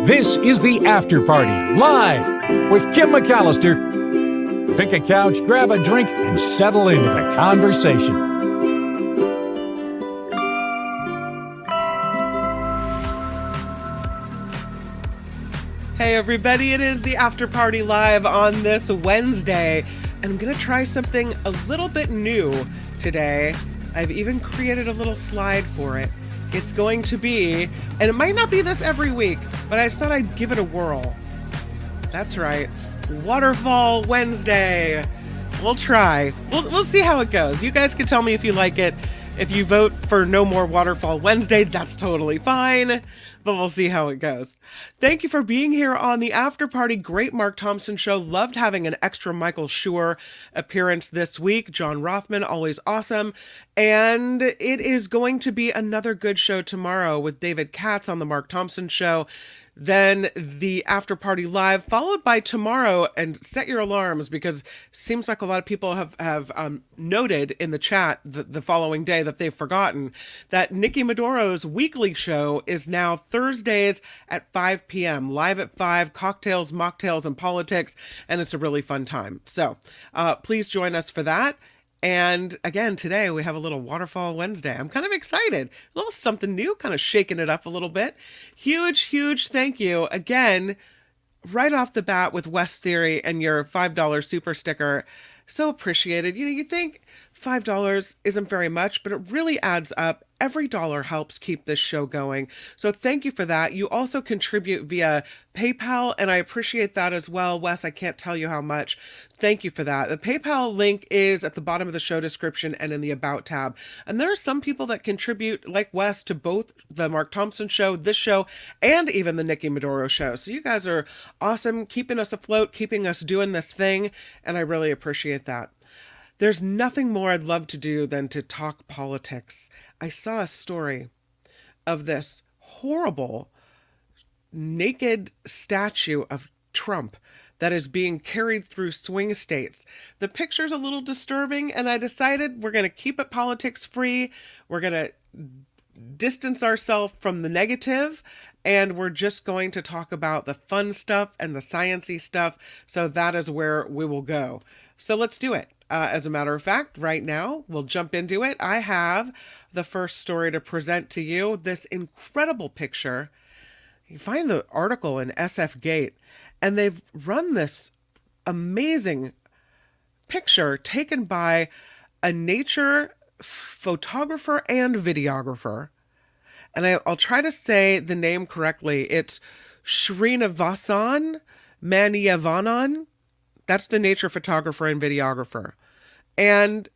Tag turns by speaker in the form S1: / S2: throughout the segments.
S1: This is the After Party, live with Kim McAllister. Pick a couch, grab a drink, and settle into the conversation.
S2: Hey everybody, it is the After Party live on this Wednesday, and I'm going to try something a little bit new today. I've even created a little slide for it. It's going to be, and it might not be this every week, but I just thought I'd give it a whirl. That's right, Waterfall Wednesday. We'll try. We'll see how it goes. You guys can tell me if you like it. If you vote for no more Waterfall Wednesday, that's totally fine, but we'll see how it goes. Thank you for being here on the After Party. Great Mark Thompson show. Loved having an extra Michael Schur appearance this week. John Rothman, always awesome. And it is going to be another good show tomorrow with David Katz on the Mark Thompson show. Then the After Party live, followed by tomorrow, and set your alarms because it seems like a lot of people have noted in the chat the following day that they've forgotten that Nikki Maduro's weekly show is now Thursdays at 5 p.m. Live at 5, cocktails, mocktails, and politics, and it's a really fun time. So please join us for that. And again, today we have a little Waterfall Wednesday. I'm kind of excited. A little something new, kind of shaking it up a little bit. Huge thank you again, right off the bat with West Theory and your $5 super sticker. So appreciated. You know, you think $5 isn't very much, but it really adds up. Every dollar helps keep this show going. So thank you for that. You also contribute via PayPal, and I appreciate that as well. Wes, I can't tell you how much. Thank you for that. The PayPal link is at the bottom of the show description and in the About tab. And there are some people that contribute, like Wes, to both the Mark Thompson show, this show, and even the Nikki Maduro show. So you guys are awesome, keeping us afloat, keeping us doing this thing, and I really appreciate that. There's nothing more I'd love to do than to talk politics. I saw a story of this horrible naked statue of Trump that is being carried through swing states. The picture's a little disturbing, and I decided we're going to keep it politics free. We're going to distance ourselves from the negative, and we're just going to talk about the fun stuff and the sciencey stuff. So that is where we will go. So let's do it. As a matter of fact, right now, we'll jump into it. I have the first story to present to you, this incredible picture. You find the article in SF Gate, and they've run this amazing picture taken by a nature photographer and videographer. And I'll try to say the name correctly. It's Shreenivasan Manievannan. That's the nature photographer and videographer. And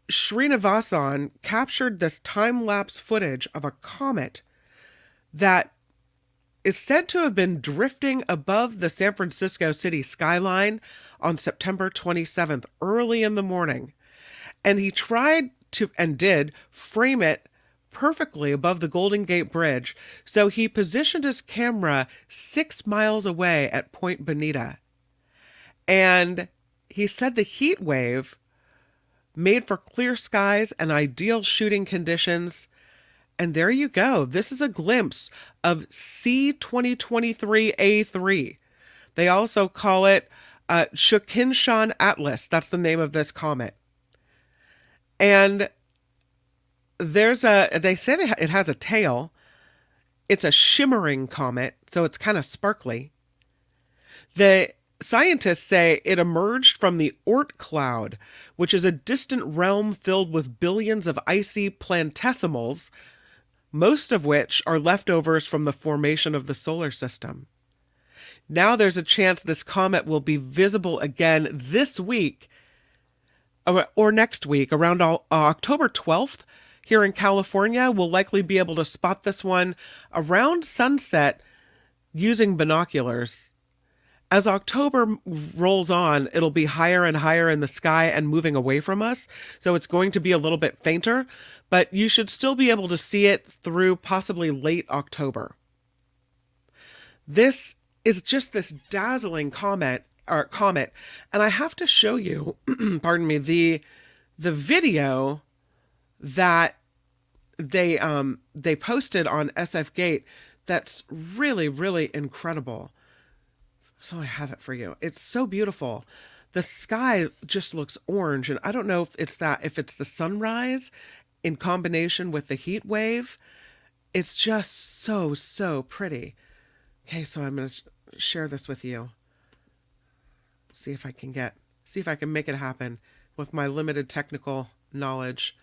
S2: Shreenivasan captured this time-lapse footage of a comet that is said to have been drifting above the San Francisco city skyline on September 27th, early in the morning. And he tried to, and did, frame it perfectly above the Golden Gate Bridge. So he positioned his camera 6 miles away at Point Bonita. And he said the heat wave made for clear skies and ideal shooting conditions. And there you go. This is a glimpse of C2023A3. They also call it Shukenshan Atlas. That's the name of this comet. And they say it has a tail. It's a shimmering comet, so it's kind of sparkly. The scientists say it emerged from the Oort cloud, which is a distant realm filled with billions of icy planetesimals, most of which are leftovers from the formation of the solar system. Now there's a chance this comet will be visible again this week or next week, around October 12th. Here in California, we'll likely be able to spot this one around sunset using binoculars. As October rolls on, it'll be higher and higher in the sky and moving away from us. So it's going to be a little bit fainter, but you should still be able to see it through possibly late October. This is just this dazzling comet. And I have to show you, pardon me, the video that they posted on SF Gate. that's really, really incredible. So I have it for you. It's so beautiful. The sky just looks orange, and I don't know if it's the sunrise in combination with the heat wave. It's just so, so pretty. Okay, so I'm going to share this with you. See if I can make it happen with my limited technical knowledge.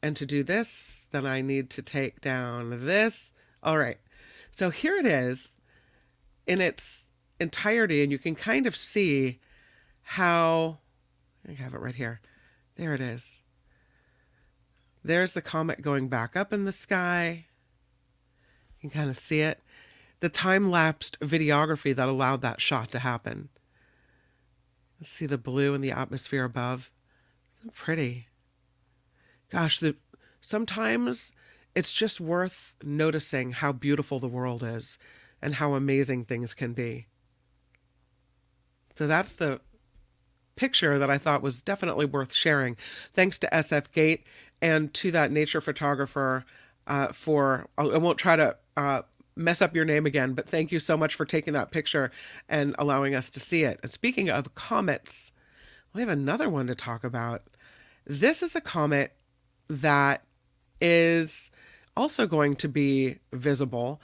S2: And to do this, then I need to take down this. All right. So here it is in its entirety, and you can kind of see how I have it right here. There it is. There's the comet going back up in the sky. You can kind of see it. The time-lapsed videography that allowed that shot to happen. Let's see the blue in the atmosphere above. So pretty. Gosh, sometimes it's just worth noticing how beautiful the world is and how amazing things can be. So that's the picture that I thought was definitely worth sharing. Thanks to SF Gate and to that nature photographer I won't try to mess up your name again, but thank you so much for taking that picture and allowing us to see it. And speaking of comets, we have another one to talk about. This is a comet that is also going to be visible.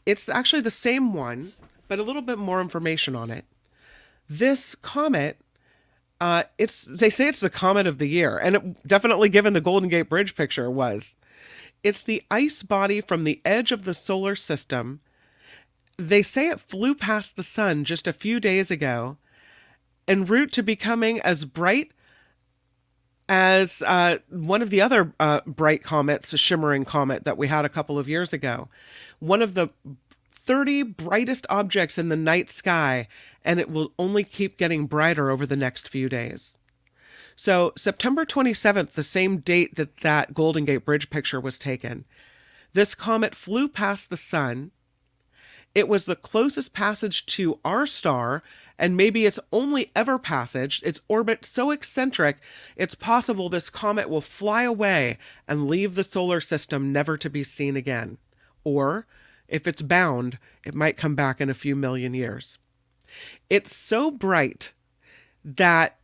S2: It's actually the same one, but a little bit more information on it. This comet, they say it's the comet of the year, and it definitely, given the Golden Gate Bridge picture, was. It's the ice body from the edge of the solar system. They say it flew past the sun just a few days ago, en route to becoming as bright as one of the other bright comets, a shimmering comet that we had a couple of years ago. One of the 30 brightest objects in the night sky, and it will only keep getting brighter over the next few days. So September 27th, the same date that Golden Gate Bridge picture was taken, this comet flew past the sun. It was the closest passage to our star, and maybe its only ever passage. Its orbit so eccentric, it's possible this comet will fly away and leave the solar system never to be seen again. Or, if it's bound, it might come back in a few million years. It's so bright that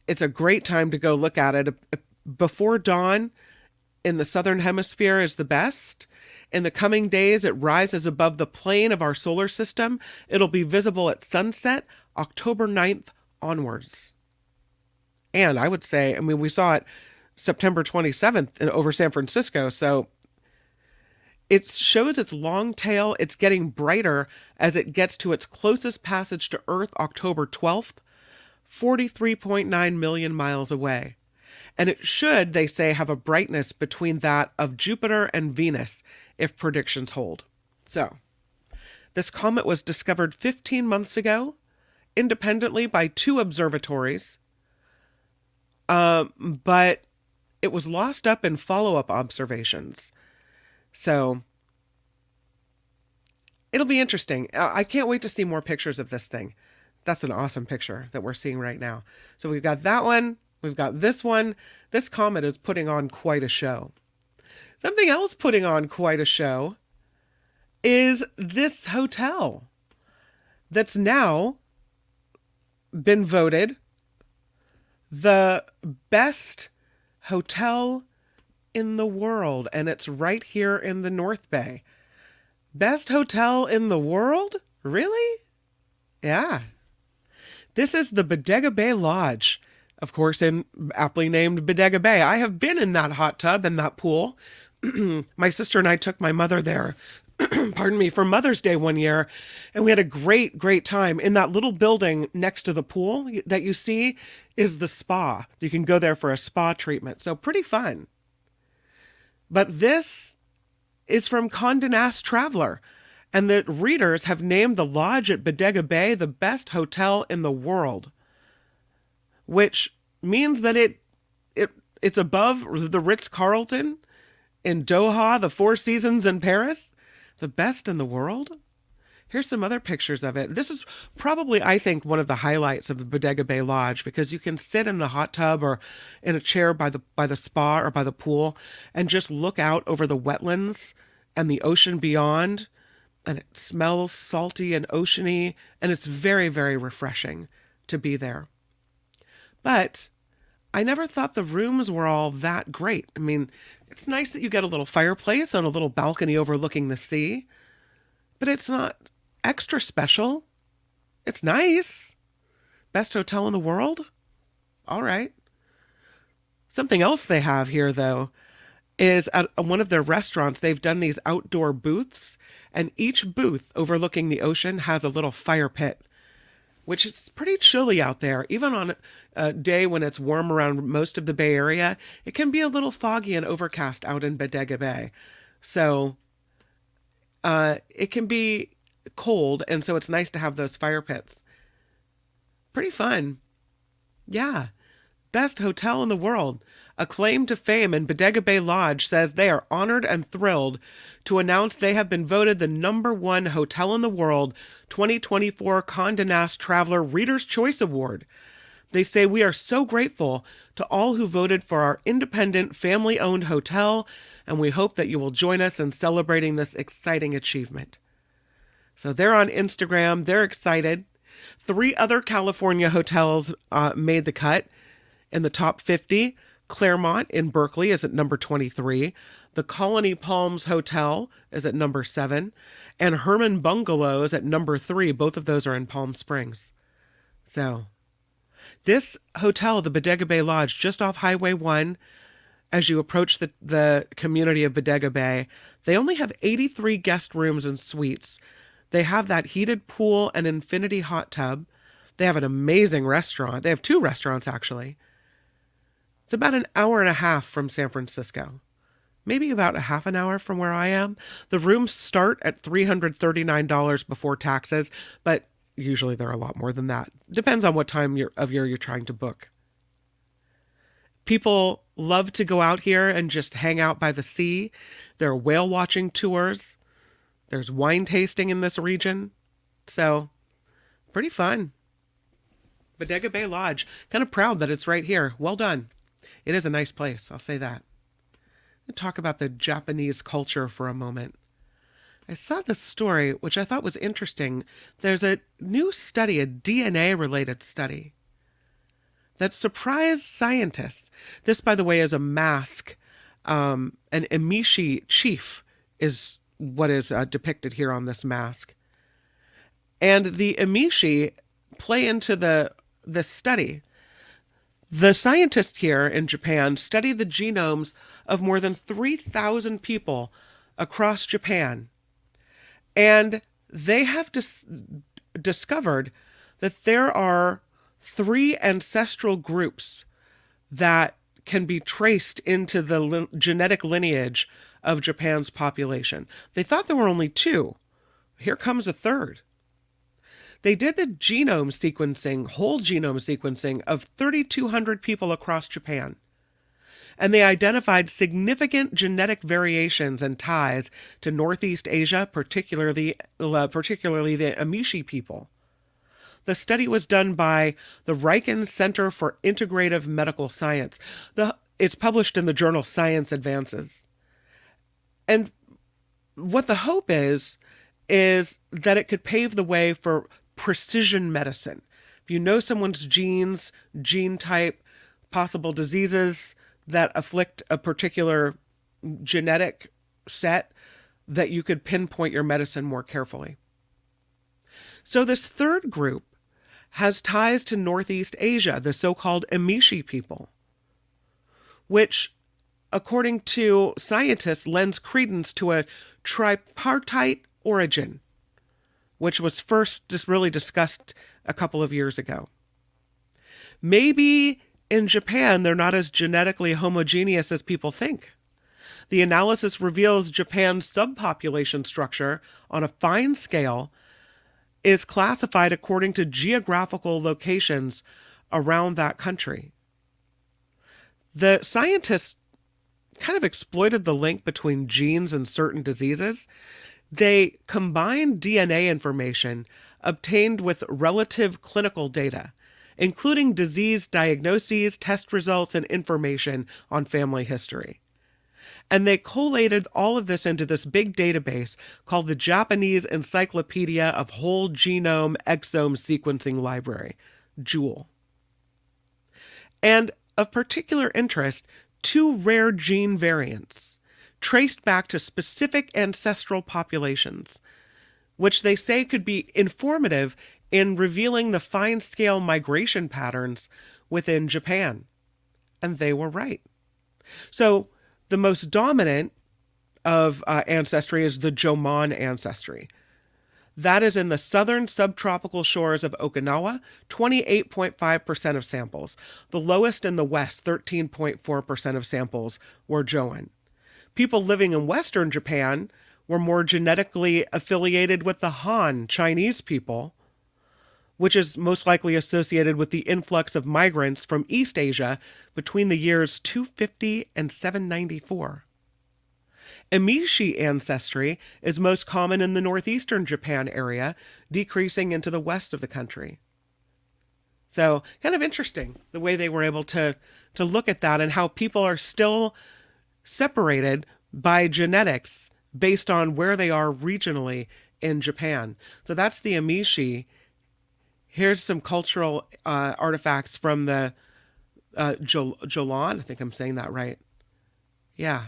S2: it's a great time to go look at it. Before dawn in the southern hemisphere is the best. In the coming days, it rises above the plane of our solar system. It'll be visible at sunset, October 9th onwards. And I would say, we saw it September 27th over San Francisco, so it shows its long tail. It's getting brighter as it gets to its closest passage to Earth, October 12th, 43.9 million miles away. And it should, they say, have a brightness between that of Jupiter and Venus, if predictions hold. So, this comet was discovered 15 months ago, independently by 2 observatories, but it was lost up in follow-up observations. So, it'll be interesting. I can't wait to see more pictures of this thing. That's an awesome picture that we're seeing right now. So we've got that one. We've got this one. This comet is putting on quite a show. Something else putting on quite a show is this hotel that's now been voted the best hotel in the world, and it's right here in the North Bay. Best hotel in the world? Really? Yeah. This is the Bodega Bay Lodge, of course, aptly named Bodega Bay. I have been in that hot tub and that pool. My sister and I took my mother there, pardon me, for Mother's Day one year, and we had a great, great time. In that little building next to the pool that you see is the spa. You can go there for a spa treatment, so pretty fun. But this is from Condé Nast Traveler, and the readers have named the lodge at Bodega Bay the best hotel in the world, which means that it's above the Ritz-Carlton in Doha, the Four Seasons in Paris, the best in the world. Here's some other pictures of it. This is probably, I think, one of the highlights of the Bodega Bay Lodge, because you can sit in the hot tub or in a chair by the spa or by the pool and just look out over the wetlands and the ocean beyond, and it smells salty and oceany, and it's very, very refreshing to be there. But I never thought the rooms were all that great. I mean, it's nice that you get a little fireplace and a little balcony overlooking the sea, but it's not extra special. It's nice. Best hotel in the world? All right. Something else they have here, though, is at one of their restaurants, they've done these outdoor booths, and each booth overlooking the ocean has a little fire pit, which is pretty chilly out there. Even on a day when it's warm around most of the Bay Area, it can be a little foggy and overcast out in Bodega Bay. So it can be cold, and so it's nice to have those fire pits. Pretty fun. Yeah. Best hotel in the world. Acclaim to fame, and Bodega Bay Lodge says they are honored and thrilled to announce they have been voted the #1 hotel in the world 2024 Condé Nast Traveler Reader's Choice Award. They say, "We are so grateful to all who voted for our independent, family-owned hotel, and we hope that you will join us in celebrating this exciting achievement." So they're on Instagram. They're excited. 3 other California hotels made the cut in the top 50. Claremont in Berkeley is at number 23. The Colony Palms Hotel is at number 7. And Herman Bungalows at number 3. Both of those are in Palm Springs. So this hotel, the Bodega Bay Lodge, just off Highway 1, as you approach the community of Bodega Bay, they only have 83 guest rooms and suites. They have that heated pool and infinity hot tub. They have an amazing restaurant. They have 2 restaurants, actually. It's about an hour and a half from San Francisco. Maybe about a half an hour from where I am. The rooms start at $339 before taxes, but usually they're a lot more than that. Depends on what time of year you're trying to book. People love to go out here and just hang out by the sea. There are whale watching tours. There's wine tasting in this region. So, pretty fun. Bodega Bay Lodge. Kind of proud that it's right here. Well done. It is a nice place, I'll say that. Let's talk about the Japanese culture for a moment. I saw this story, which I thought was interesting. There's a new study, a DNA-related study, that surprised scientists. This, by the way, is a mask. An emishi chief is what is depicted here on this mask. And the emishi play into the study. The scientists here in Japan study the genomes of more than 3,000 people across Japan. And they have discovered that there are 3 ancestral groups that can be traced into the genetic lineage of Japan's population. They thought there were only 2. Here comes a 3rd. They did the genome sequencing, whole genome sequencing of 3,200 people across Japan. And they identified significant genetic variations and ties to Northeast Asia, particularly the Amishi people. The study was done by the Riken Center for Integrative Medical Science. It's published in the journal Science Advances. And what the hope is that it could pave the way for precision medicine. If you know someone's genes, gene type, possible diseases that afflict a particular genetic set, that you could pinpoint your medicine more carefully. So this 3rd group has ties to Northeast Asia, the so-called Amishi people, which, according to scientists, lends credence to a tripartite origin, which was first just really discussed a couple of years ago. Maybe in Japan, they're not as genetically homogeneous as people think. The analysis reveals Japan's subpopulation structure on a fine scale is classified according to geographical locations around that country. The scientists kind of exploited the link between genes and certain diseases. They combined DNA information obtained with relative clinical data, including disease diagnoses, test results, and information on family history. And they collated all of this into this big database called the Japanese Encyclopedia of Whole Genome Exome Sequencing Library, JEWEL. And of particular interest, two rare gene variants traced back to specific ancestral populations, which they say could be informative in revealing the fine-scale migration patterns within Japan. And they were right. So the most dominant of ancestry is the Jomon ancestry. That is in the southern subtropical shores of Okinawa, 28.5% of samples. The lowest in the west, 13.4% of samples, were Joan. People living in western Japan were more genetically affiliated with the Han Chinese people, which is most likely associated with the influx of migrants from East Asia between the years 250 and 794. Emishi ancestry is most common in the northeastern Japan area, decreasing into the west of the country. So, kind of interesting the way they were able to look at that and how people are still separated by genetics based on where they are regionally in Japan. So that's the Emishi. Here's some cultural artifacts from the Jolan. I think I'm saying that right. Yeah.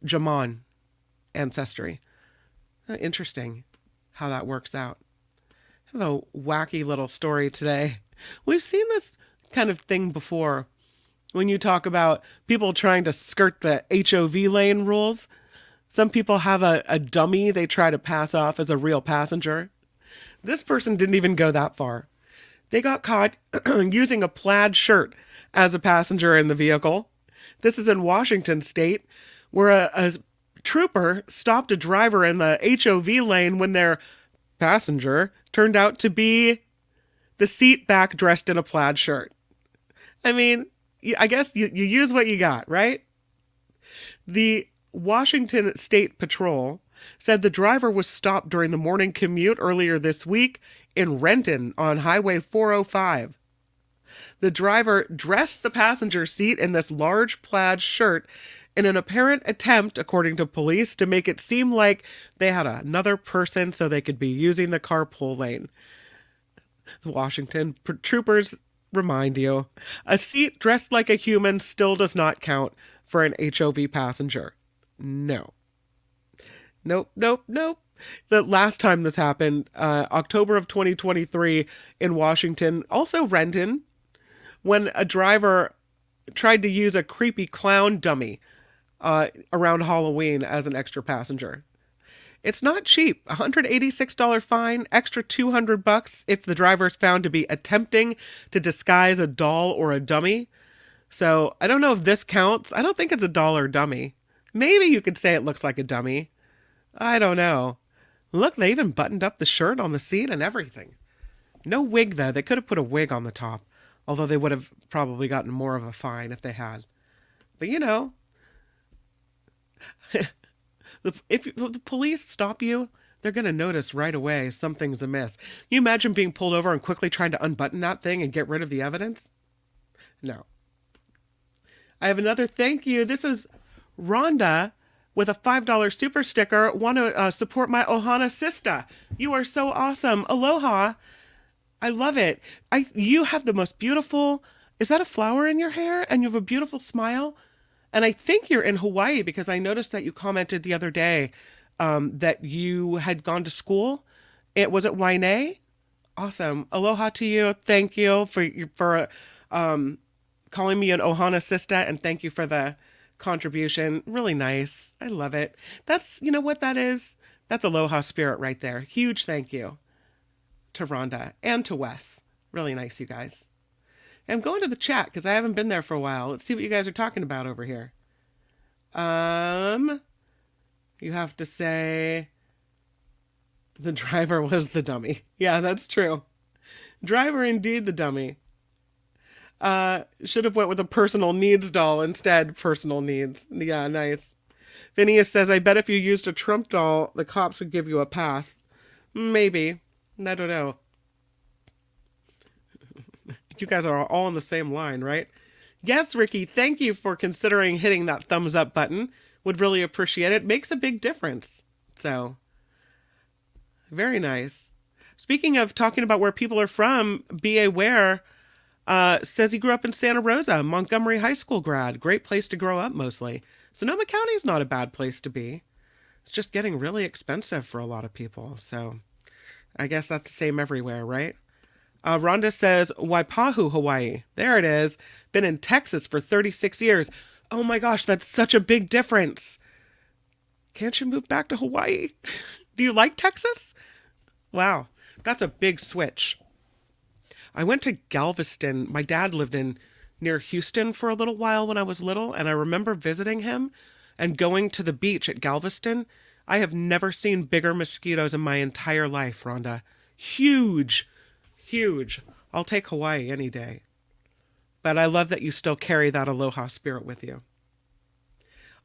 S2: Jomon ancestry. Interesting how that works out. I have a wacky little story today. We've seen this kind of thing before when you talk about people trying to skirt the HOV lane rules. Some people have a dummy they try to pass off as a real passenger. This person didn't even go that far. They got caught using a plaid shirt as a passenger in the vehicle. This is in Washington State, where a trooper stopped a driver in the HOV lane when their passenger turned out to be the seat back dressed in a plaid shirt. I mean, I guess you use what you got, right? The Washington State Patrol said the driver was stopped during the morning commute earlier this week in Renton on Highway 405. The driver dressed the passenger seat in this large plaid shirt in an apparent attempt, according to police, to make it seem like they had another person so they could be using the carpool lane. The Washington troopers remind you, a seat dressed like a human still does not count for an HOV passenger. No. Nope. The last time this happened, October of 2023 in Washington, also Renton, when a driver tried to use a creepy clown dummy around Halloween as an extra passenger. It's not cheap. $186 fine, extra $200 if the driver is found to be attempting to disguise a doll or a dummy. So I don't know if this counts. I don't think it's a doll or dummy. Maybe you could say it looks like a dummy. I don't know. Look, they even buttoned up the shirt on the seat and everything. No wig, though. They could have put a wig on the top, although they would have probably gotten more of a fine if they had. But, you know, if the police stop you, they're going to notice right away something's amiss. You imagine being pulled over and quickly trying to unbutton that thing and get rid of the evidence? No. I have another thank you. This is Rhonda with a $5 super sticker. Want to support my Ohana sister. You are so awesome. Aloha. I love it. You have the most beautiful, is that a flower in your hair? And you have a beautiful smile. And I think you're in Hawaii because I noticed that you commented the other day that you had gone to school. Was it Waianae? Awesome. Aloha to you. Thank you for calling me an Ohana sister, and thank you for the contribution. Really nice. I love it. That's, you know what that is? That's Aloha spirit right there. Huge thank you to Rhonda and to Wes. Really nice, you guys. I'm going to the chat because I haven't been there for a while. Let's see what you guys are talking about over here. You have to say the driver was the dummy. Yeah, that's true. Driver indeed the dummy. Should have went with a personal needs doll instead. Personal needs. Yeah, nice. Phineas says, I bet if you used a Trump doll, the cops would give you a pass. Maybe. I don't know. You guys are all on the same line, right? Yes, Ricky, thank you for considering hitting that thumbs up button. would really appreciate it. It makes a big difference. So, very nice. Speaking of talking about where people are from, B.A. Ware says he grew up in Santa Rosa, Montgomery High School grad. Great place to grow up, mostly. Sonoma County is not a bad place to be. It's just getting really expensive for a lot of people. So I guess that's the same everywhere, right? Rhonda says, Waipahu, Hawaii. There it is. Been in Texas for 36 years. Oh my gosh, that's such a big difference. Can't you move back to Hawaii? Do you like Texas? Wow, that's a big switch. I went to Galveston. My dad lived in near Houston for a little while when I was little, and I remember visiting him and going to the beach at Galveston. I have never seen bigger mosquitoes in my entire life, Rhonda. Huge, huge. I'll take Hawaii any day. But I love that you still carry that aloha spirit with you.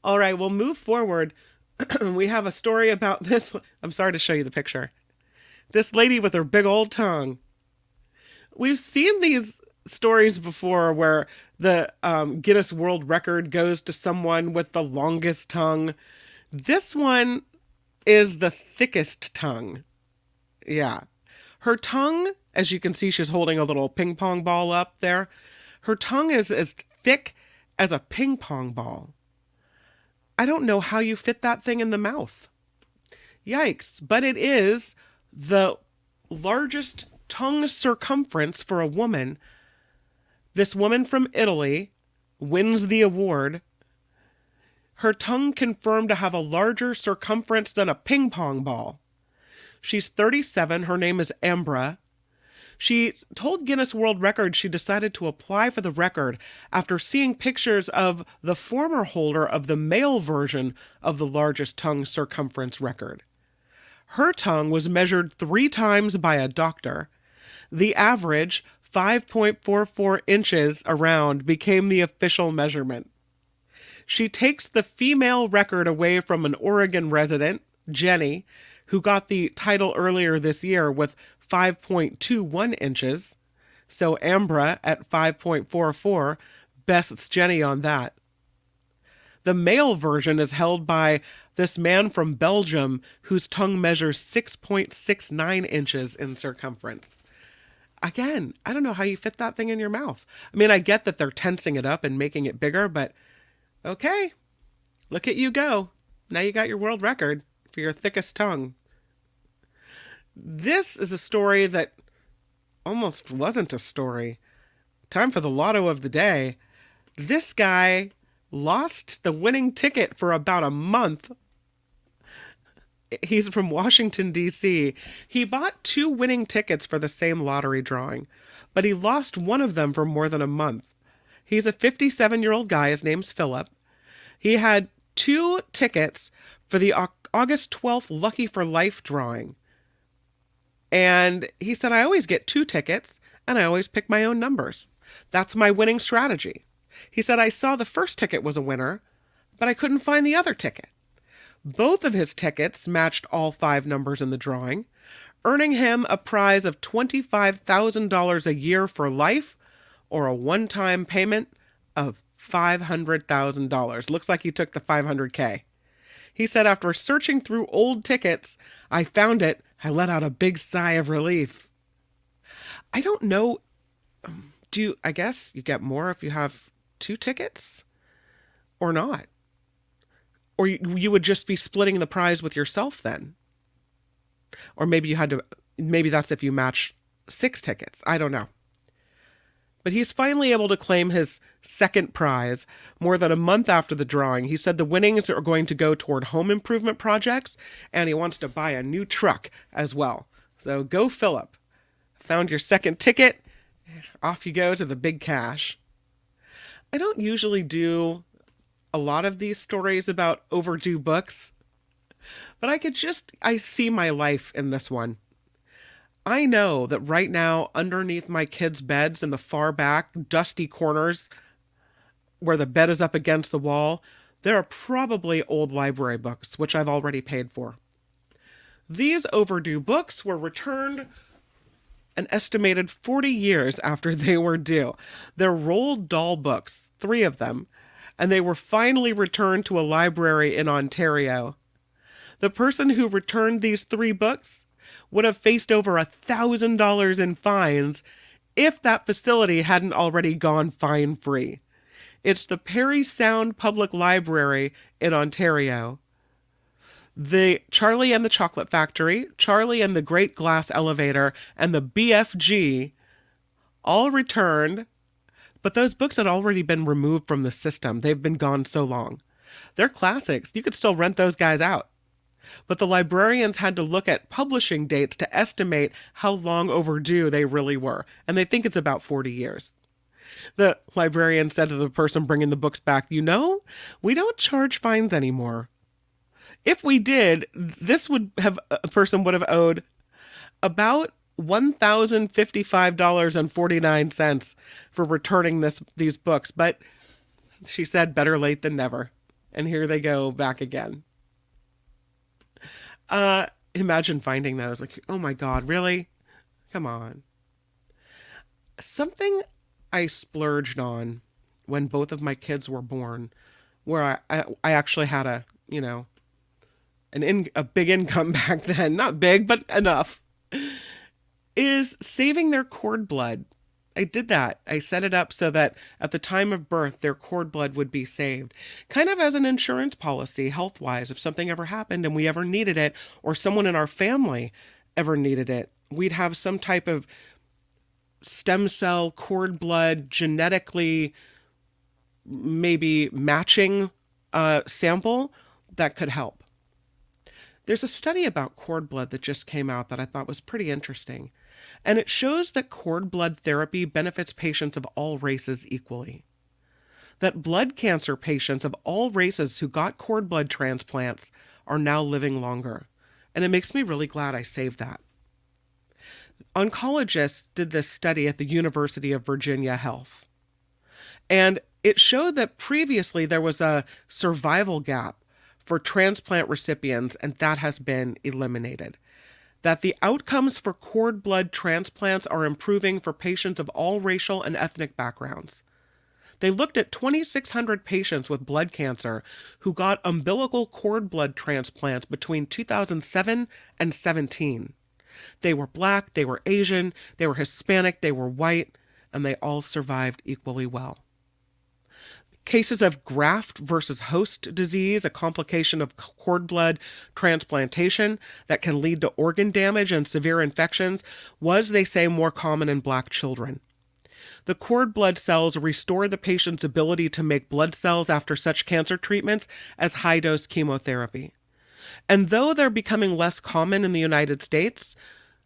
S2: All right, we'll move forward. We have a story about this. I'm sorry to show you the picture. This lady with her big old tongue. We've seen these stories before where the Guinness World Record goes to someone with the longest tongue. This one is the thickest tongue. Yeah. Her tongue, as you can see, she's holding a little ping pong ball up there. Her tongue is as thick as a ping pong ball. I don't know how you fit that thing in the mouth. Yikes. But it is the largest tongue circumference for a woman. This woman from Italy wins the award. Her tongue confirmed to have a larger circumference than a ping pong ball. She's 37. Her name is Ambra. She told Guinness World Records she decided to apply for the record after seeing pictures of the former holder of the male version of the largest tongue circumference record. Her tongue was measured 3 times by a doctor. The average, 5.44 inches around, became the official measurement. She takes the female record away from an Oregon resident, Jenny, who got the title earlier this year with 5.21 inches. So Ambra at 5.44 bests Jenny on that. The male version is held by this man from Belgium whose tongue measures 6.69 inches in circumference. Again, I don't know how you fit that thing in your mouth. I mean, I get that they're tensing it up and making it bigger, but okay, look at you go. Now you got your world record for your thickest tongue. This is a story that almost wasn't a story. Time for the lotto of the day. This guy lost the winning ticket for about a month. He's from Washington, D.C. He bought 2 winning tickets for the same lottery drawing, but he lost one of them for more than a month. He's a 57-year-old guy. His name's Philip. He had 2 tickets for the August 12th Lucky for Life drawing. And he said, I always get 2 tickets, and I always pick my own numbers. That's my winning strategy. He said, I saw the first ticket was a winner, but I couldn't find the other ticket. Both of his tickets matched all 5 numbers in the drawing, earning him a prize of $25,000 a year for life, or a one-time payment of $500,000. Looks like he took the $500K. He said, after searching through old tickets, I found it. I let out a big sigh of relief. I don't know. I guess you get more if you have 2 tickets or not? Or you would just be splitting the prize with yourself then? Or maybe that's if you match 6 tickets. I don't know. But he's finally able to claim his second prize more than a month after the drawing. He said the winnings are going to go toward home improvement projects, and he wants to buy a new truck as well. So go, Philip. Found your second ticket. Off you go to the big cash. I don't usually do a lot of these stories about overdue books, but I see my life in this one. I know that right now, underneath my kids' beds in the far back, dusty corners where the bed is up against the wall, there are probably old library books, which I've already paid for. These overdue books were returned an estimated 40 years after they were due. They're Roald Dahl books, 3 of them, and they were finally returned to a library in Ontario. The person who returned these 3 books would have faced over $1,000 in fines if that facility hadn't already gone fine-free. It's the Parry Sound Public Library in Ontario. The Charlie and the Chocolate Factory, Charlie and the Great Glass Elevator, and the BFG all returned, but those books had already been removed from the system. They've been gone so long. They're classics. You could still rent those guys out. But the librarians had to look at publishing dates to estimate how long overdue they really were, and they think it's about 40 years. The librarian said to the person bringing the books back, we don't charge fines anymore. If we did, a person would have owed about $1,055.49 for returning these books. But she said better late than never. And here they go back again. Imagine finding those. Like, oh my God, really? Come on. Something I splurged on when both of my kids were born, where I actually had a big income back then, not big, but enough, is saving their cord blood. I did that. I set it up so that at the time of birth, their cord blood would be saved, kind of as an insurance policy, health-wise. If something ever happened and we ever needed it, or someone in our family ever needed it, we'd have some type of stem cell cord blood genetically maybe matching sample that could help. There's a study about cord blood that just came out that I thought was pretty interesting, and it shows that cord blood therapy benefits patients of all races equally. That blood cancer patients of all races who got cord blood transplants are now living longer, and it makes me really glad I saved that. Oncologists did this study at the University of Virginia Health, and it showed that previously there was a survival gap for transplant recipients, and that has been eliminated. That the outcomes for cord blood transplants are improving for patients of all racial and ethnic backgrounds. They looked at 2,600 patients with blood cancer who got umbilical cord blood transplants between 2007 and 17. They were Black, they were Asian, they were Hispanic, they were white, and they all survived equally well. Cases of graft versus host disease, a complication of cord blood transplantation that can lead to organ damage and severe infections, was, they say, more common in Black children. The cord blood cells restore the patient's ability to make blood cells after such cancer treatments as high-dose chemotherapy. And though they're becoming less common in the United States,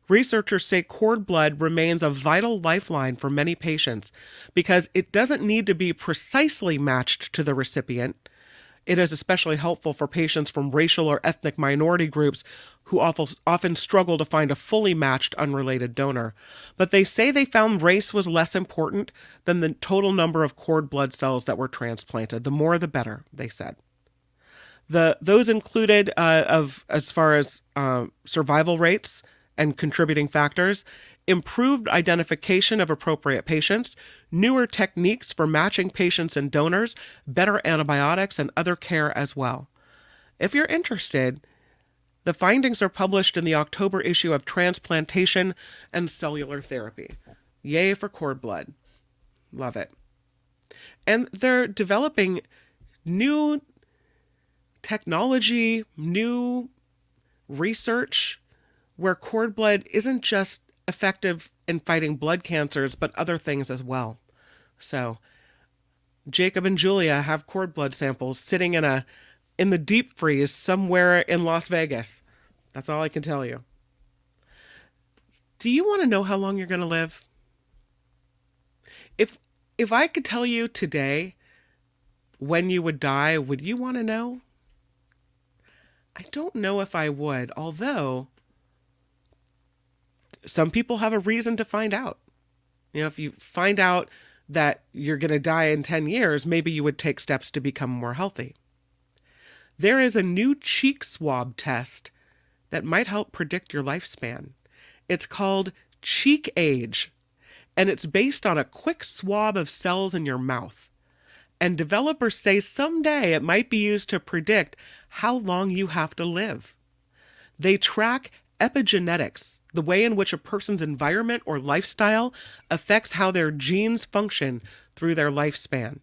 S2: researchers say cord blood remains a vital lifeline for many patients because it doesn't need to be precisely matched to the recipient. It is especially helpful for patients from racial or ethnic minority groups who often struggle to find a fully matched unrelated donor. But they say they found race was less important than the total number of cord blood cells that were transplanted. The more the better, they said. Those included, as far as survival rates and contributing factors, improved identification of appropriate patients, newer techniques for matching patients and donors, better antibiotics, and other care as well. If you're interested, the findings are published in the October issue of Transplantation and Cellular Therapy. Yay for cord blood. Love it. And they're developing new technology, new research where cord blood isn't just effective in fighting blood cancers, but other things as well. So Jacob and Julia have cord blood samples sitting in the deep freeze somewhere in Las Vegas. That's all I can tell you. Do you want to know how long you're going to live? If I could tell you today when you would die, would you want to know? I don't know if I would, although some people have a reason to find out. If you find out that you're going to die in 10 years, maybe you would take steps to become more healthy. There is a new cheek swab test that might help predict your lifespan. It's called Cheek Age, and it's based on a quick swab of cells in your mouth. And developers say someday it might be used to predict how long you have to live. They track epigenetics, the way in which a person's environment or lifestyle affects how their genes function through their lifespan.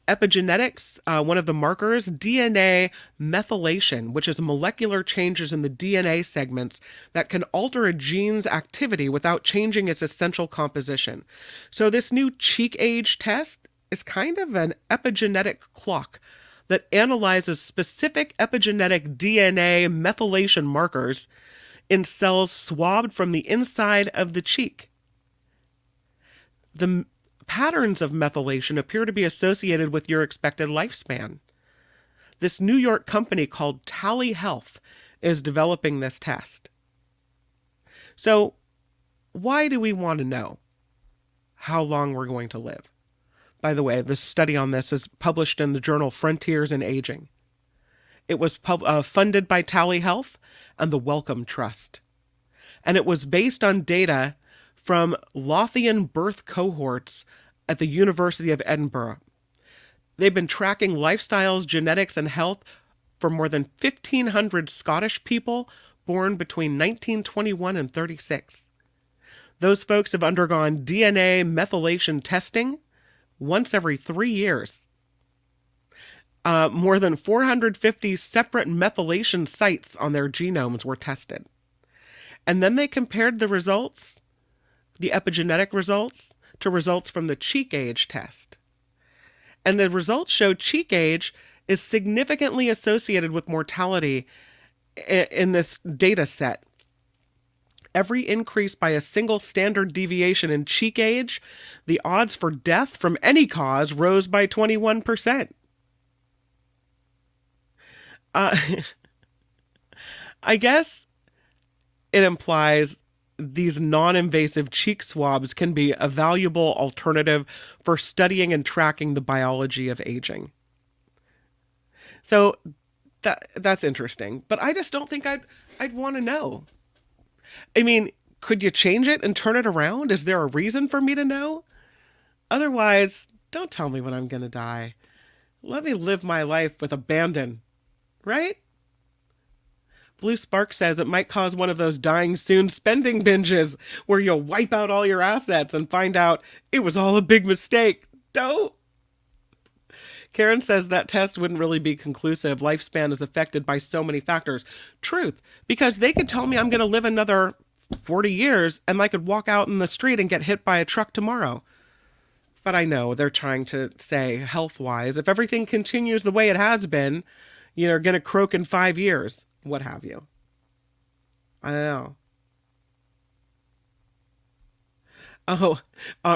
S2: Epigenetics, one of the markers, DNA methylation, which is molecular changes in the DNA segments that can alter a gene's activity without changing its essential composition. So this new cheek age test is kind of an epigenetic clock that analyzes specific epigenetic DNA methylation markers in cells swabbed from the inside of the cheek. The patterns of methylation appear to be associated with your expected lifespan. This New York company called Tally Health is developing this test. So, why do we want to know how long we're going to live? By the way, this study on this is published in the journal Frontiers in Aging. It was funded by Tally Health and the Wellcome Trust. And it was based on data from Lothian birth cohorts at the University of Edinburgh. They've been tracking lifestyles, genetics, and health for more than 1,500 Scottish people born between 1921 and 36. Those folks have undergone DNA methylation testing once every 3 years. More than 450 separate methylation sites on their genomes were tested. And then they compared the results, the epigenetic results, to results from the cheek age test. And the results showed cheek age is significantly associated with mortality in this data set. Every increase by a single standard deviation in cheek age, the odds for death from any cause rose by 21%. I guess it implies these non-invasive cheek swabs can be a valuable alternative for studying and tracking the biology of aging. So that's interesting, but I just don't think I'd want to know. I mean, could you change it and turn it around? Is there a reason for me to know? Otherwise, don't tell me when I'm going to die. Let me live my life with abandon, right? Blue Spark says it might cause one of those dying soon spending binges where you'll wipe out all your assets and find out it was all a big mistake. Don't. Karen says that test wouldn't really be conclusive. Lifespan is affected by so many factors. Truth, because they could tell me I'm going to live another 40 years and I could walk out in the street and get hit by a truck tomorrow. But I know they're trying to say health-wise, if everything continues the way it has been, you're going to croak in 5 years. What have you? I don't know.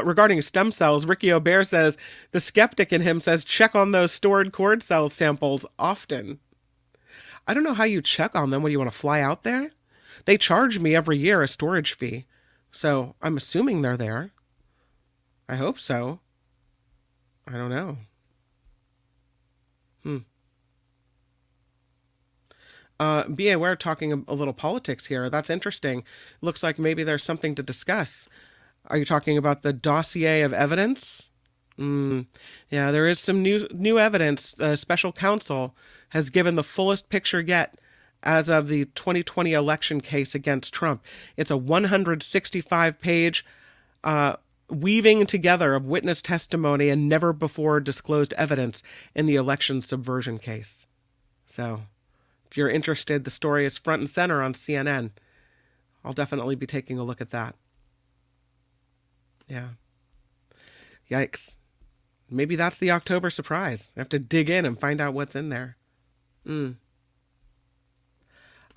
S2: Regarding stem cells, Ricky O'Bear says, the skeptic in him says, check on those stored cord cell samples often. I don't know how you check on them when you want to fly out there. They charge me every year a storage fee. So I'm assuming they're there. I hope so. I don't know. Be aware, talking a little politics here. That's interesting. Looks like maybe there's something to discuss. Are you talking about the dossier of evidence? Yeah, there is some new evidence. The special counsel has given the fullest picture yet as of the 2020 election case against Trump. It's a 165-page weaving together of witness testimony and never before disclosed evidence in the election subversion case. So, if you're interested, the story is front and center on CNN. I'll definitely be taking a look at that. Yeah. Yikes. Maybe that's the October surprise. I have to dig in and find out what's in there. Long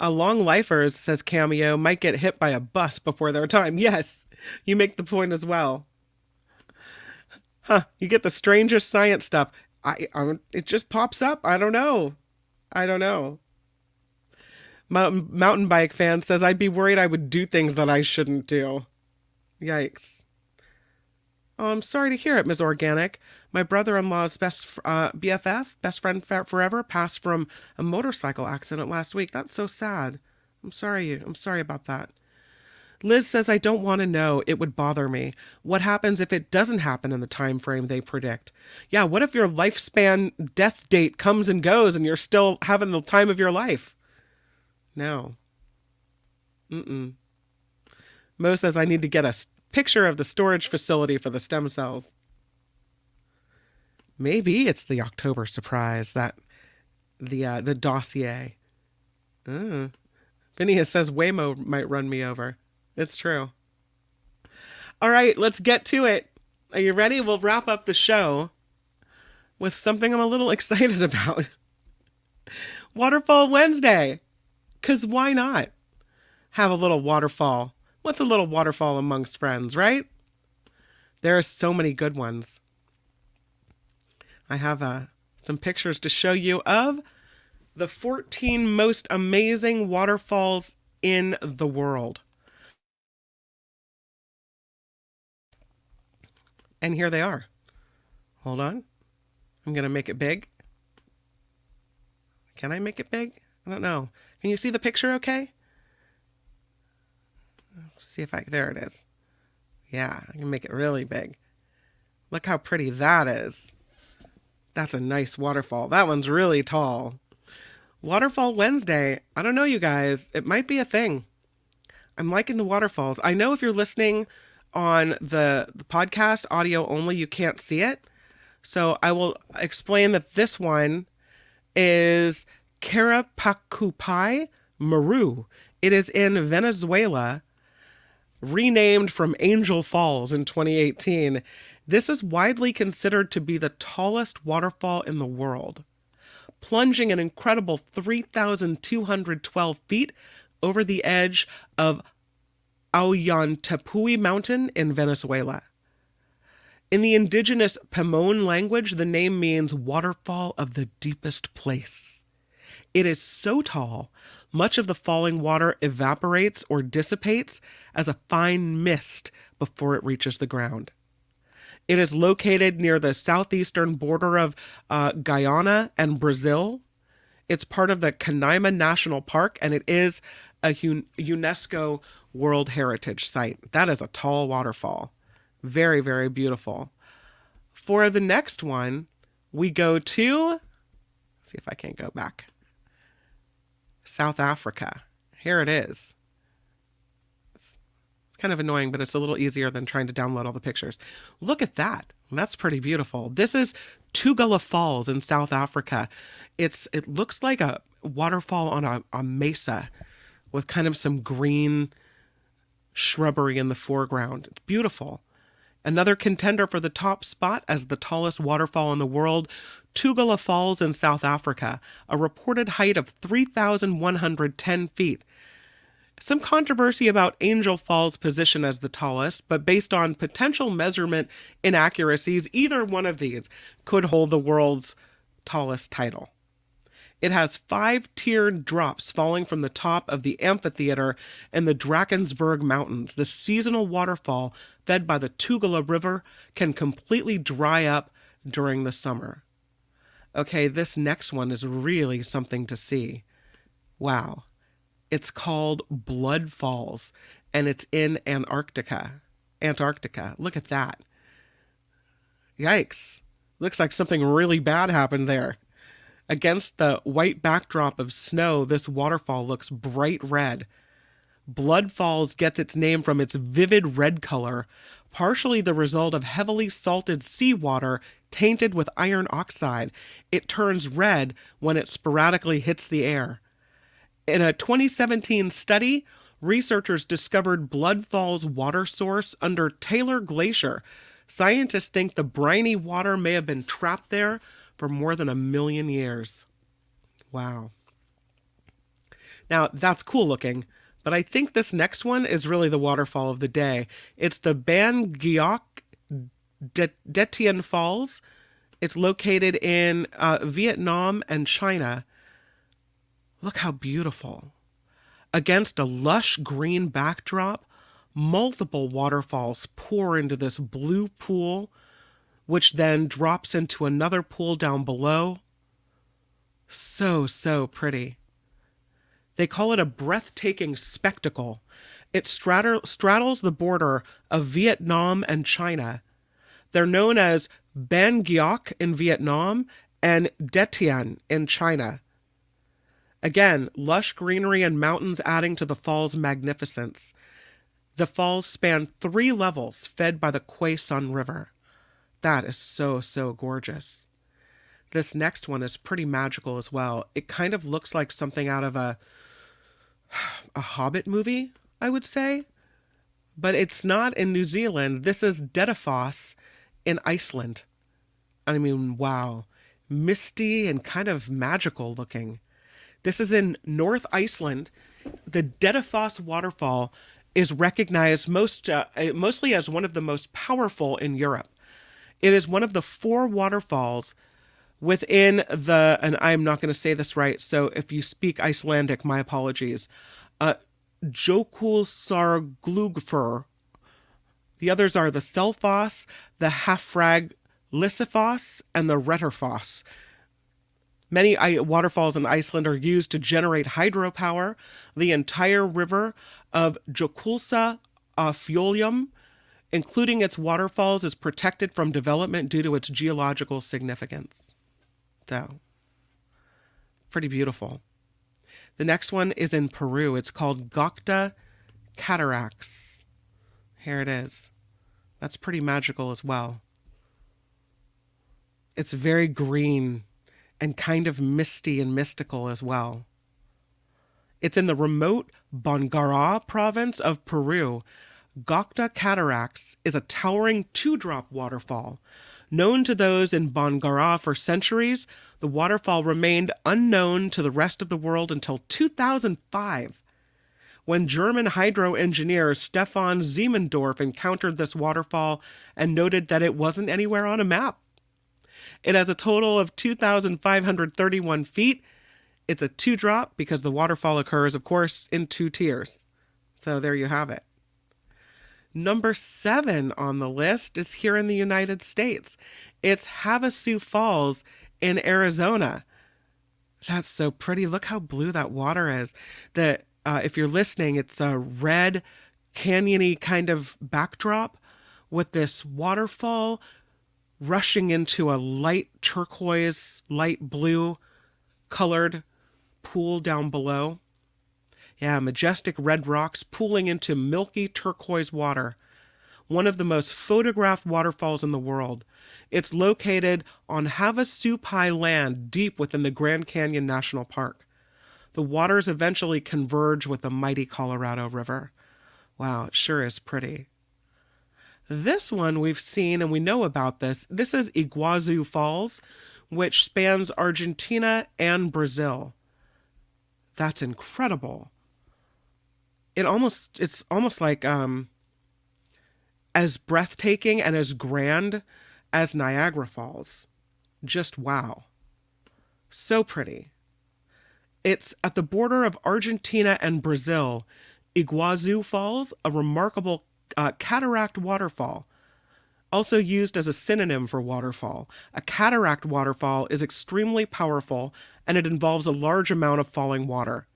S2: lifers, says Cameo, might get hit by a bus before their time. Yes, you make the point as well. You get the strangest science stuff. It just pops up. I don't know. Mountain bike fan says, I'd be worried I would do things that I shouldn't do. Yikes. Oh, I'm sorry to hear it, Ms. Organic. My brother-in-law's BFF, best friend forever, passed from a motorcycle accident last week. That's so sad. I'm sorry about that. Liz says, I don't want to know. It would bother me. What happens if it doesn't happen in the time frame they predict? Yeah, what if your lifespan death date comes and goes and you're still having the time of your life? No. Mm-mm. Mo says, I need to get a picture of the storage facility for the stem cells. Maybe it's the October surprise, that the dossier. Phineas says Waymo might run me over. It's true. All right, let's get to it. Are you ready? We'll wrap up the show with something I'm a little excited about. Waterfall Wednesday. Because why not have a little waterfall? What's a little waterfall amongst friends, right? There are so many good ones. I have some pictures to show you of the 14 most amazing waterfalls in the world. And here they are. Hold on. I'm going to make it big. Can I make it big? I don't know. Can you see the picture okay? Let's see if there it is. Yeah, I can make it really big. Look how pretty that is. That's a nice waterfall. That one's really tall. Waterfall Wednesday. I don't know, you guys. It might be a thing. I'm liking the waterfalls. I know if you're listening on the podcast, audio only, you can't see it. So I will explain that this one is Carapacupai Maru. It is in Venezuela, renamed from Angel Falls in 2018. This is widely considered to be the tallest waterfall in the world, plunging an incredible 3,212 feet over the edge of Ollantaytambo Mountain in Venezuela. In the indigenous Pemon language, the name means waterfall of the deepest place. It is so tall, much of the falling water evaporates or dissipates as a fine mist before it reaches the ground. It is located near the southeastern border of Guyana and Brazil. It's part of the Canaima National Park, and it is a UNESCO World Heritage Site. That is a tall waterfall. Very, very beautiful. For the next one, we go to, see if I can't go back, South Africa. Here it is. It's kind of annoying, but it's a little easier than trying to download all the pictures. Look at that. That's pretty beautiful. This is Tugela Falls in South Africa. It looks like a waterfall on a mesa with kind of some green shrubbery in the foreground. It's beautiful. Another contender for the top spot as the tallest waterfall in the world, Tugela Falls in South Africa, a reported height of 3,110 feet. Some controversy about Angel Falls' position as the tallest, but based on potential measurement inaccuracies, either one of these could hold the world's tallest title. It has 5 tiered drops falling from the top of the amphitheater in the Drakensberg Mountains. The seasonal waterfall, fed by the Tugela River, can completely dry up during the summer. Okay, this next one is really something to see. Wow. It's called Blood Falls, and it's in Antarctica. Look at that. Yikes. Looks like something really bad happened there. Against the white backdrop of snow, this waterfall looks bright red. Blood Falls gets its name from its vivid red color, partially the result of heavily salted seawater tainted with iron oxide. It turns red when it sporadically hits the air. In a 2017 study, researchers discovered Blood Falls' water source under Taylor Glacier. Scientists think the briny water may have been trapped there for more than 1 million years. Wow. Now, that's cool looking, but I think this next one is really the waterfall of the day. It's the Ban Giok Detien Falls. It's located in Vietnam and China. Look how beautiful. Against a lush green backdrop, multiple waterfalls pour into this blue pool, which then drops into another pool down below. So pretty. They call it a breathtaking spectacle, It straddles the border of Vietnam and China. They're known as Ban Giok in Vietnam and Detien in China. Again, lush greenery and mountains adding to the fall's magnificence. The falls span 3 levels fed by the Kwe Sun River. That is so, so gorgeous. This next one is pretty magical as well. It kind of looks like something out of a Hobbit movie, I would say. But it's not in New Zealand. This is Dettifoss in Iceland. I mean, wow. Misty and kind of magical looking. This is in North Iceland. The Dettifoss waterfall is recognized mostly as one of the most powerful in Europe. It is one of the 4 waterfalls within and I'm not going to say this right, so if you speak Icelandic, my apologies. Jökulsárgljúfur. The others are the Selfoss, the Hafraglisfoss, and the Retterfoss. Many waterfalls in Iceland are used to generate hydropower. The entire river of Jökulsá including its waterfalls, is protected from development due to its geological significance. So, pretty beautiful. The next one is in Peru. It's called Gocta Cataracts. Here it is. That's pretty magical as well. It's very green and kind of misty and mystical as well. It's in the remote Bongara province of Peru. Gocta Cataracts is a towering 2-drop waterfall. Known to those in Bongara for centuries, the waterfall remained unknown to the rest of the world until 2005, when German hydro engineer Stefan Siemendorf encountered this waterfall and noted that it wasn't anywhere on a map. It has a total of 2,531 feet. It's a 2-drop because the waterfall occurs, of course, in 2 tiers. So there you have it. Number 7 on the list is here in the United States. It's Havasu Falls in Arizona. That's so pretty. Look how blue that water is. If you're listening, it's a red, canyony kind of backdrop with this waterfall rushing into a light turquoise, light blue colored pool down below. Yeah, majestic red rocks pooling into milky turquoise water. One of the most photographed waterfalls in the world. It's located on Havasupai land deep within the Grand Canyon National Park. The waters eventually converge with the mighty Colorado River. Wow, it sure is pretty. This one we've seen and we know about this. This is Iguazu Falls, which spans Argentina and Brazil. That's incredible. It's almost like as breathtaking and as grand as Niagara Falls. Just wow. So pretty. It's at the border of Argentina and Brazil. Iguazu Falls, a remarkable cataract waterfall, also used as a synonym for waterfall. A cataract waterfall is extremely powerful and it involves a large amount of falling water.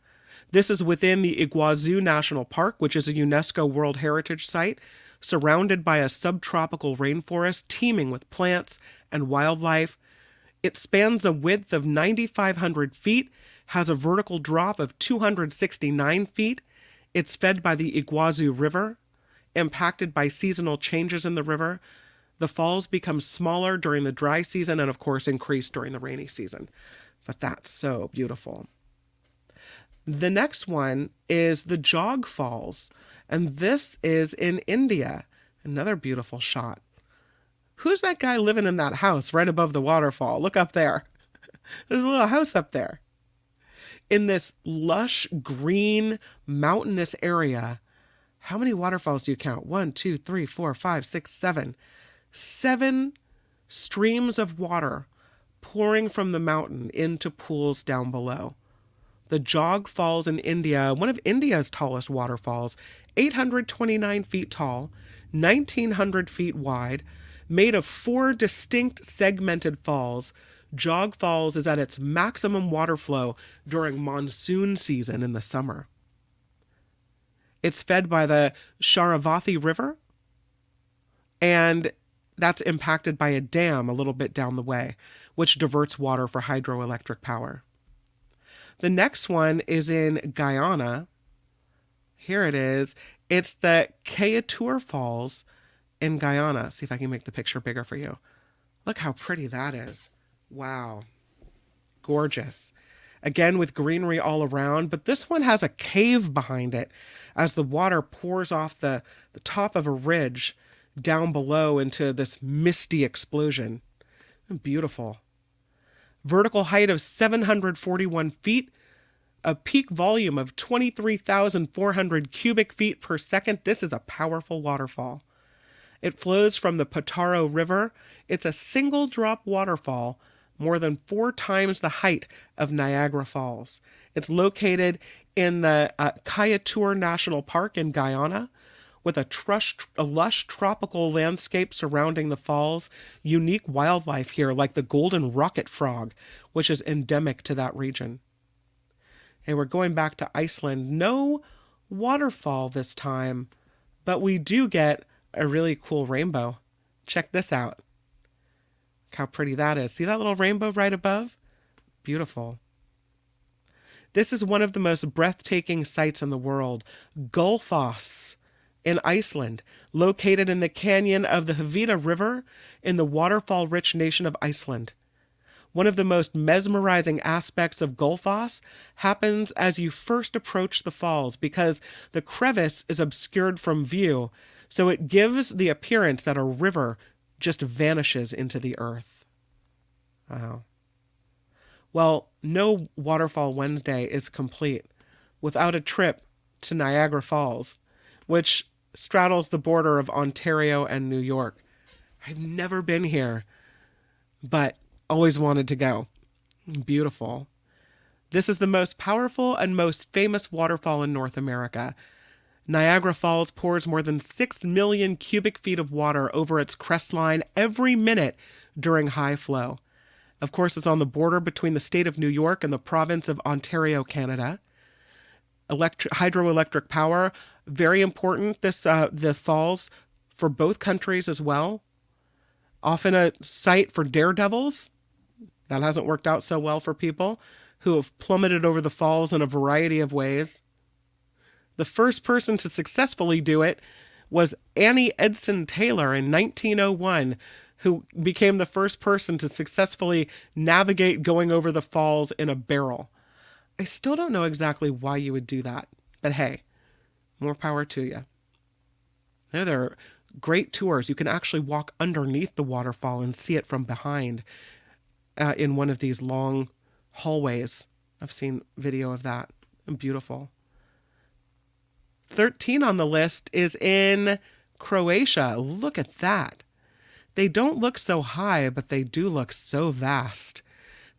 S2: This is within the Iguazu National Park, which is a UNESCO World Heritage Site, surrounded by a subtropical rainforest teeming with plants and wildlife. It spans a width of 9,500 feet, has a vertical drop of 269 feet. It's fed by the Iguazu River. Impacted by seasonal changes in the river, the falls become smaller during the dry season and, of course, increase during the rainy season. But that's so beautiful. The next one is the Jog Falls, and this is in India. Another beautiful shot. Who's that guy living in that house right above the waterfall? Look up there. There's a little house up there. In this lush, green, mountainous area, how many waterfalls do you count? 1, 2, 3, 4, 5, 6, 7. 7 streams of water pouring from the mountain into pools down below. The Jog Falls in India, one of India's tallest waterfalls, 829 feet tall, 1,900 feet wide, made of 4 distinct segmented falls. Jog Falls is at its maximum water flow during monsoon season in the summer. It's fed by the Shreenivasan River, and that's impacted by a dam a little bit down the way, which diverts water for hydroelectric power. The next one is in Guyana. Here it is. It's the Comet Falls in Guyana. See if I can make the picture bigger for you. Look how pretty that is. Wow. Gorgeous. Again, with greenery all around, but this one has a cave behind it as the water pours off the top of a ridge down below into this misty explosion. Beautiful. Vertical height of 741 feet, a peak volume of 23,400 cubic feet per second. This is a powerful waterfall. It flows from the Potaro River. It's a single drop waterfall, more than 4 times the height of Niagara Falls. It's located in the Comet National Park in Guyana, with a lush tropical landscape surrounding the falls, unique wildlife here like the golden rocket frog, which is endemic to that region. And we're going back to Iceland. No waterfall this time, but we do get a really cool rainbow. Check this out. Look how pretty that is. See that little rainbow right above? Beautiful. This is one of the most breathtaking sights in the world, Gullfoss in Iceland, located in the canyon of the Hvida River in the waterfall-rich nation of Iceland. One of the most mesmerizing aspects of Gullfoss happens as you first approach the falls because the crevice is obscured from view, so it gives the appearance that a river just vanishes into the earth. Wow. Well, no Waterfall Wednesday is complete without a trip to Niagara Falls, which straddles the border of Ontario and New York. I've never been here, but always wanted to go. Beautiful. This is the most powerful and most famous waterfall in North America. Niagara Falls pours more than 6 million cubic feet of water over its crestline every minute during high flow. Of course, it's on the border between the state of New York and the province of Ontario, Canada. Hydroelectric power, very important. The falls for both countries as well. Often a site for daredevils. That hasn't worked out so well for people who have plummeted over the falls in a variety of ways. The first person to successfully do it was Annie Edson Taylor in 1901, who became the first person to successfully navigate going over the falls in a barrel. I still don't know exactly why you would do that, but hey, more power to you. There are great tours. You can actually walk underneath the waterfall and see it from behind in one of these long hallways. I've seen video of that. Beautiful. 13 on the list is in Croatia. Look at that. They don't look so high, but they do look so vast.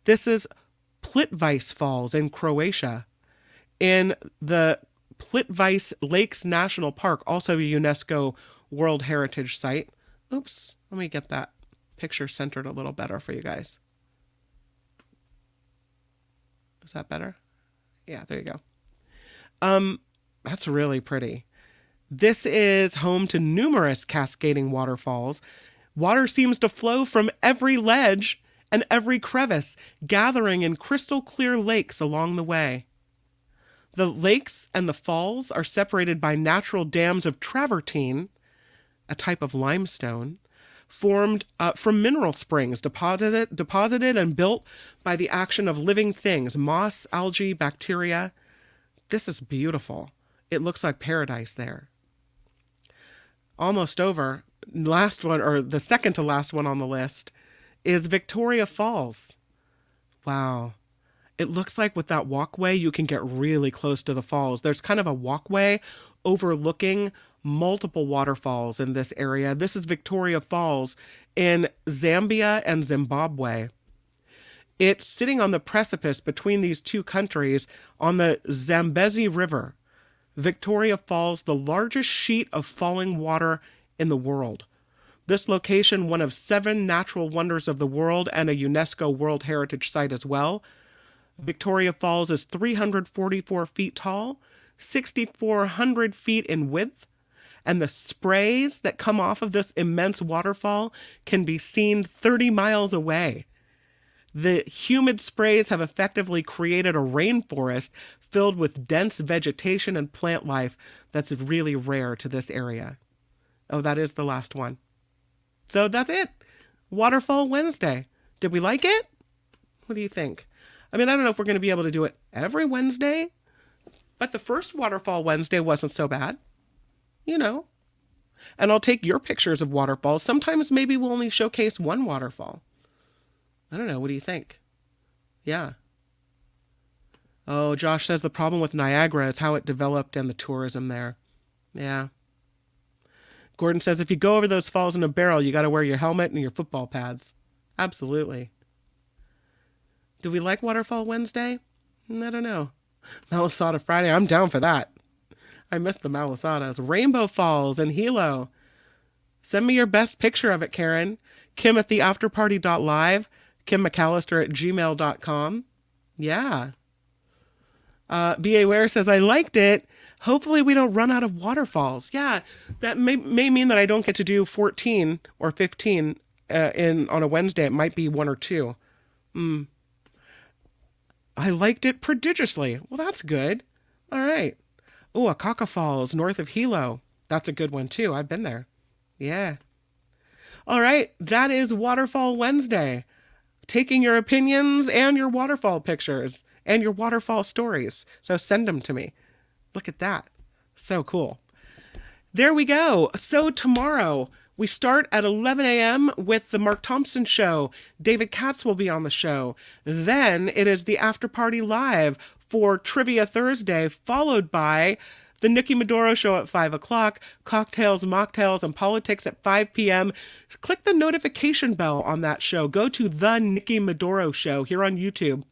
S2: This is Plitvice Falls in Croatia, in the Plitvice Lakes National Park, also a UNESCO World Heritage Site. Oops, let me get that picture centered a little better for you guys. Is that better? Yeah, there you go. That's really pretty. This is home to numerous cascading waterfalls. Water seems to flow from every ledge and every crevice, gathering in crystal clear lakes along the way. The lakes and the falls are separated by natural dams of travertine, a type of limestone, formed from mineral springs deposited and built by the action of living things, moss, algae, bacteria. This is beautiful. It looks like paradise there. Almost over. Last one, or the second to last one on the list, is Victoria Falls. Wow. It looks like with that walkway, you can get really close to the falls. There's kind of a walkway overlooking multiple waterfalls in this area. This is Victoria Falls in Zambia and Zimbabwe. It's sitting on the precipice between these two countries on the Zambezi River. Victoria Falls, the largest sheet of falling water in the world. This location, one of 7 natural wonders of the world and a UNESCO World Heritage Site as well. Victoria Falls is 344 feet tall, 6,400 feet in width, and the sprays that come off of this immense waterfall can be seen 30 miles away. The humid sprays have effectively created a rainforest filled with dense vegetation and plant life that's really rare to this area. Oh, that is the last one. So that's it. Waterfall Wednesday. Did we like it? What do you think? I mean, I don't know if we're going to be able to do it every Wednesday, but the first Waterfall Wednesday wasn't so bad. You know. And I'll take your pictures of waterfalls. Sometimes maybe we'll only showcase one waterfall. I don't know. What do you think? Yeah. Oh, Josh says the problem with Niagara is how it developed and the tourism there. Yeah. Gordon says if you go over those falls in a barrel, you got to wear your helmet and your football pads. Absolutely. Do we like Waterfall Wednesday? I don't know. Malasada Friday, I'm down for that. I missed the Malasadas. Rainbow Falls and Hilo. Send me your best picture of it, Karen. Kim at theafterparty.live. Kim McAllister at gmail.com. Yeah. B.A. Ware says, I liked it. Hopefully we don't run out of waterfalls. Yeah, that may mean that I don't get to do 14 or 15 on a Wednesday. It might be 1 or 2. I liked it prodigiously. Well, that's good. All right. Oh, Akaka Falls, north of Hilo. That's a good one, too. I've been there. Yeah. All right. That is Waterfall Wednesday. Taking your opinions and your waterfall pictures and your waterfall stories. So send them to me. Look at that. So cool. There we go. So tomorrow we start at 11 a.m. with the Mark Thompson Show. David Katz will be on the show. Then it is the After Party Live for Trivia Thursday, followed by the Nikki Maduro Show at 5 o'clock, cocktails, mocktails, and politics at 5 p.m. Click the notification bell on that show. Go to the Nikki Maduro Show here on YouTube.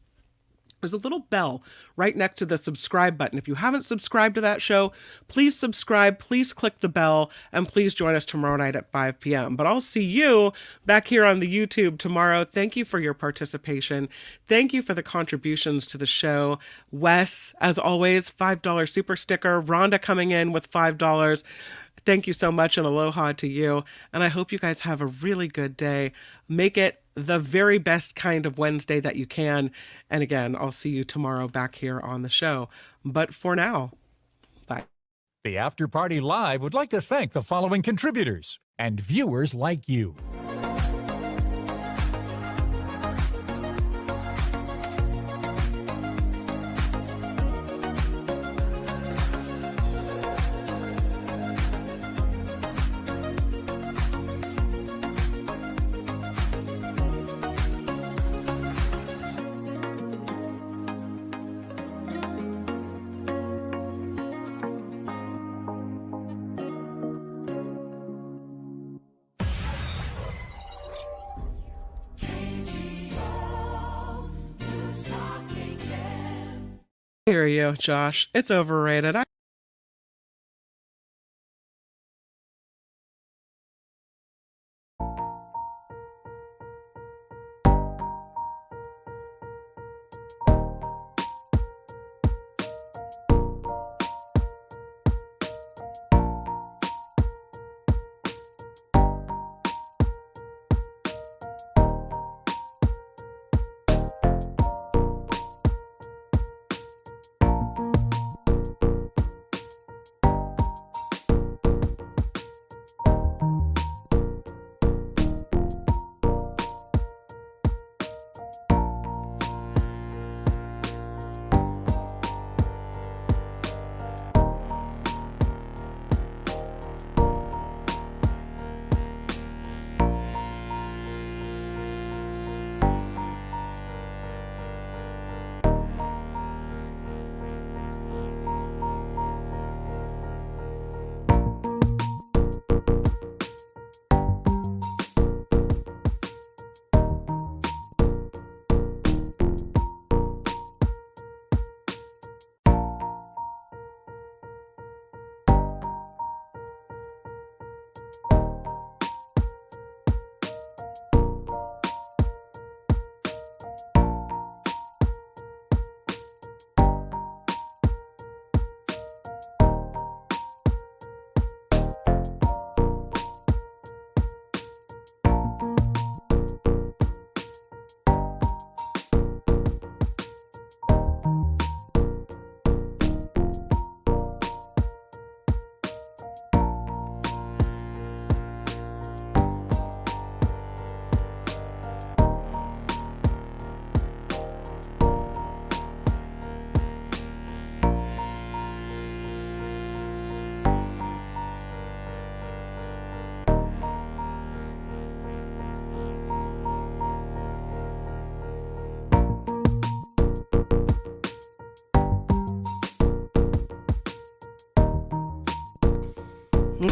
S2: There's a little bell right next to the subscribe button. If you haven't subscribed to that show, please subscribe, please click the bell, and please join us tomorrow night at 5 p.m. But I'll see you back here on the YouTube tomorrow. Thank you for your participation. Thank you for the contributions to the show. Wes, as always, $5 super sticker. Rhonda coming in with $5. Thank you so much, and aloha to you. And I hope you guys have a really good day. Make it the very best kind of Wednesday that you can. And again, I'll see you tomorrow back here on the show. But for now, bye.
S1: The After Party Live would like to thank the following contributors and viewers like you.
S2: I hear you, Josh. It's overrated.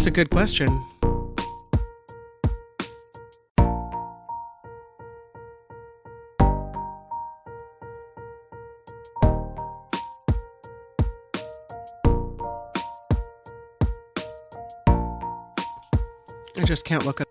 S2: That's a good question. I just can't look at